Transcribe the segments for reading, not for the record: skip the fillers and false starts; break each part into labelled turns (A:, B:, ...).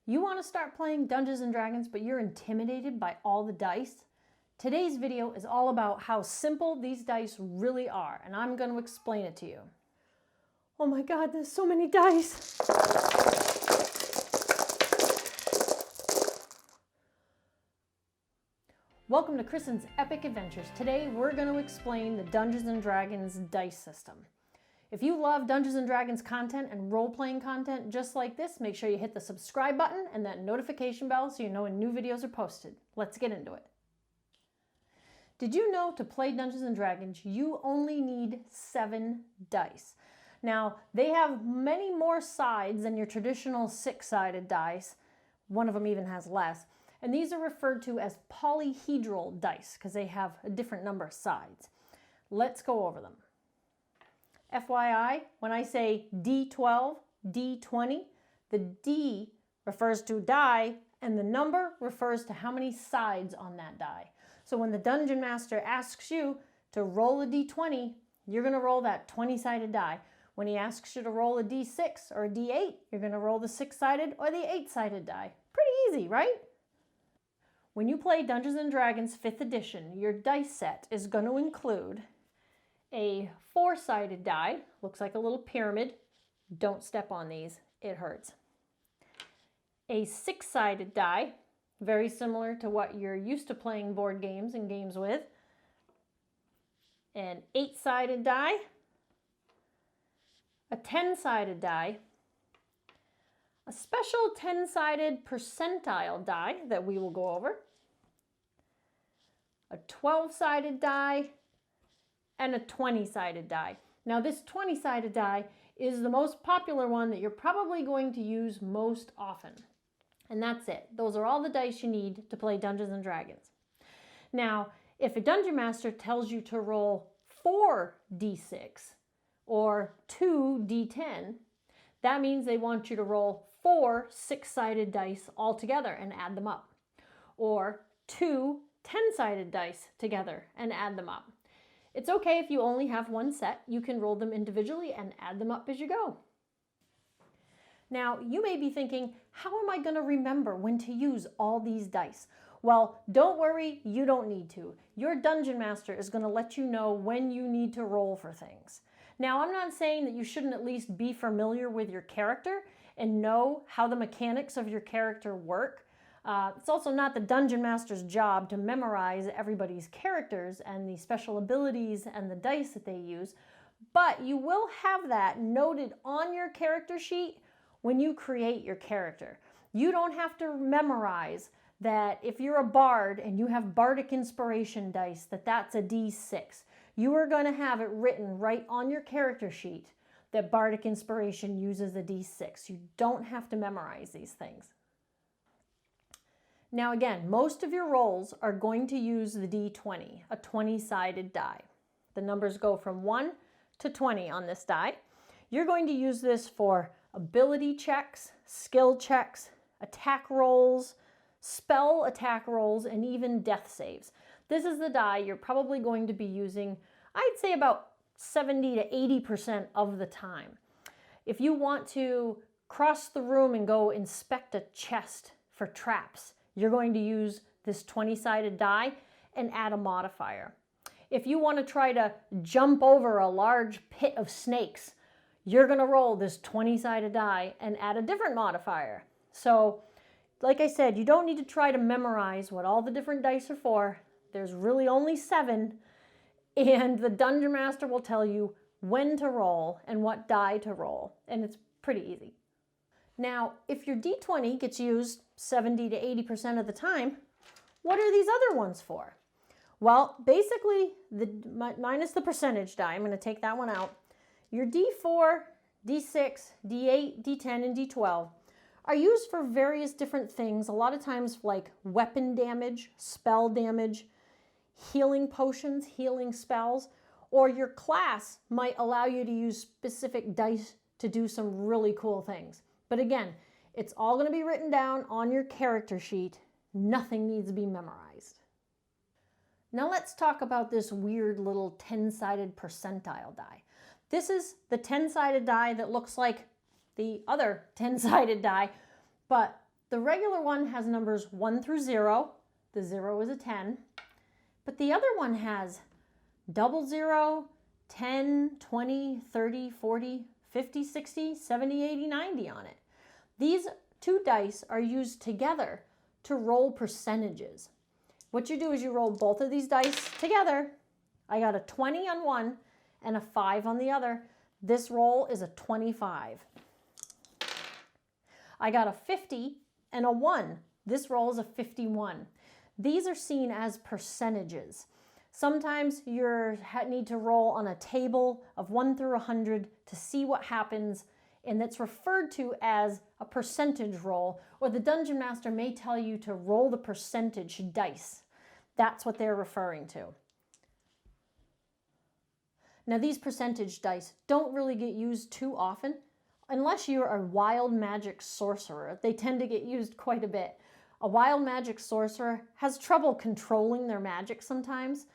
A: You want to start playing Dungeons & Dragons, but you're intimidated by all the dice? Today's video is all about how simple these dice really are, and I'm going to explain it to you. Oh my God, there's so many dice! Welcome to Kristen's Epic Adventures. Today we're going to explain the Dungeons & Dragons dice system. If you love Dungeons & Dragons content and role-playing content just like this, make sure you hit the subscribe button and that notification bell so you know when new videos are posted. Let's get into it. Did you know to play Dungeons & Dragons, you only need 7 dice? Now, they have many more sides than your traditional 6-sided dice. One of them even has less. And these are referred to as polyhedral dice because they have a different number of sides. Let's go over them. FYI, when I say D12, D20, the D refers to die and the number refers to how many sides on that die. So when the Dungeon Master asks you to roll a D20, you're going to roll that 20-sided die. When he asks you to roll a D6 or a D8, you're going to roll the 6-sided or the 8-sided die. Pretty easy, right? When you play Dungeons & Dragons 5th edition, your dice set is going to include a 4-sided die, looks like a little pyramid. Don't step on these, it hurts. A 6-sided die, very similar to what you're used to playing board games and games with. An 8-sided die, a 10-sided die, a special 10-sided percentile die that we will go over, a 12-sided die, and a 20-sided die. Now this 20-sided die is the most popular one that you're probably going to use most often. And that's it. Those are all the dice you need to play Dungeons & Dragons. Now, if a Dungeon Master tells you to roll 4d6 or 2d10, that means they want you to roll 4 6-sided dice all together and add them up. Or 2 10-sided dice together and add them up. It's okay if you only have one set. You can roll them individually and add them up as you go. Now, you may be thinking, how am I going to remember when to use all these dice? Well, don't worry, you don't need to. Your Dungeon Master is going to let you know when you need to roll for things. Now, I'm not saying that you shouldn't at least be familiar with your character and know how the mechanics of your character work. It's also not the Dungeon Master's job to memorize everybody's characters and the special abilities and the dice that they use, but you will have that noted on your character sheet when you create your character. You don't have to memorize that if you're a bard and you have bardic inspiration dice, that's a D6. You are going to have it written right on your character sheet that bardic inspiration uses a D6. You don't have to memorize these things. Now again, most of your rolls are going to use the D20, a 20-sided die. The numbers go from 1 to 20 on this die. You're going to use this for ability checks, skill checks, attack rolls, spell attack rolls, and even death saves. This is the die you're probably going to be using, I'd say about 70 to 80% of the time. If you want to cross the room and go inspect a chest for traps, you're going to use this 20-sided die and add a modifier. If you want to try to jump over a large pit of snakes, you're going to roll this 20-sided die and add a different modifier. So, like I said, you don't need to try to memorize what all the different dice are for. There's really only 7, and the Dungeon Master will tell you when to roll and what die to roll, and it's pretty easy. Now, if your D20 gets used 70 to 80% of the time, what are these other ones for? Well, basically, minus the percentage die, I'm going to take that one out, your D4, D6, D8, D10, and D12 are used for various different things, a lot of times like weapon damage, spell damage, healing potions, healing spells, or your class might allow you to use specific dice to do some really cool things. But again, it's all going to be written down on your character sheet. Nothing needs to be memorized. Now let's talk about this weird little 10-sided percentile die. This is the 10-sided die that looks like the other 10-sided die, but The regular one has numbers 1 through 0. The 0 is a 10. But the other one has 00, 10, 20, 30, 40, 50, 60, 70, 80, 90 on it. These two dice are used together to roll percentages. What you do is you roll both of these dice together. I got a 20 on one and a 5 on the other. This roll is a 25. I got a 50 and a 1. This roll is a 51. These are seen as percentages. Sometimes you need to roll on a table of 1 through 100 to see what happens, and that's referred to as a percentage roll, or the Dungeon Master may tell you to roll the percentage dice. That's what they're referring to. Now, these percentage dice don't really get used too often. Unless you're a wild magic sorcerer, they tend to get used quite a bit. A wild magic sorcerer has trouble controlling their magic sometimes,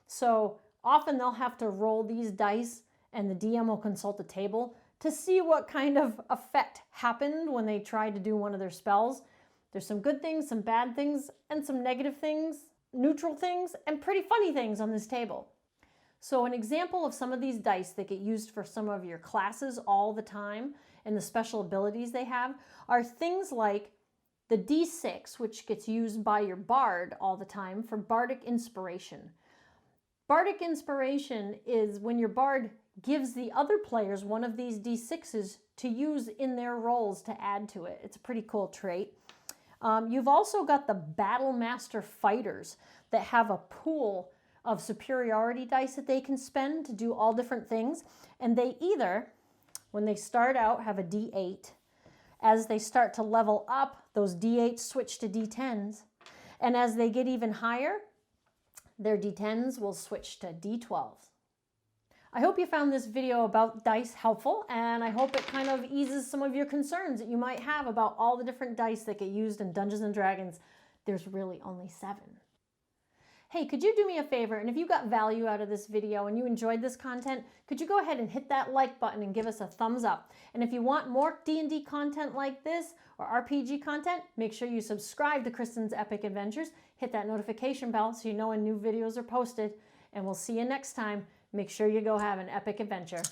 A: so often they'll have to roll these dice and the DM will consult the table to see what kind of effect happened when they tried to do one of their spells. There's some good things, some bad things, and some negative things, neutral things, and pretty funny things on this table. So an example of some of these dice that get used for some of your classes all the time and the special abilities they have are things like the D6, which gets used by your bard all the time for bardic inspiration. Bardic inspiration is when your bard gives the other players one of these D6s to use in their rolls to add to it. It's a pretty cool trait. You've also got the Battle Master fighters that have a pool of superiority dice that they can spend to do all different things. And they either, when they start out, have a D8. As they start to level up, those D8s switch to D10s. And as they get even higher, their D10s will switch to D12s. I hope you found this video about dice helpful, and I hope it kind of eases some of your concerns that you might have about all the different dice that get used in Dungeons & Dragons. There's really only 7. Hey, could you do me a favor, and if you got value out of this video and you enjoyed this content, could you go ahead and hit that like button and give us a thumbs up? And if you want more D&D content like this or RPG content, make sure you subscribe to Kristen's Epic Adventures, hit that notification bell so you know when new videos are posted, and we'll see you next time. Make sure you go have an epic adventure.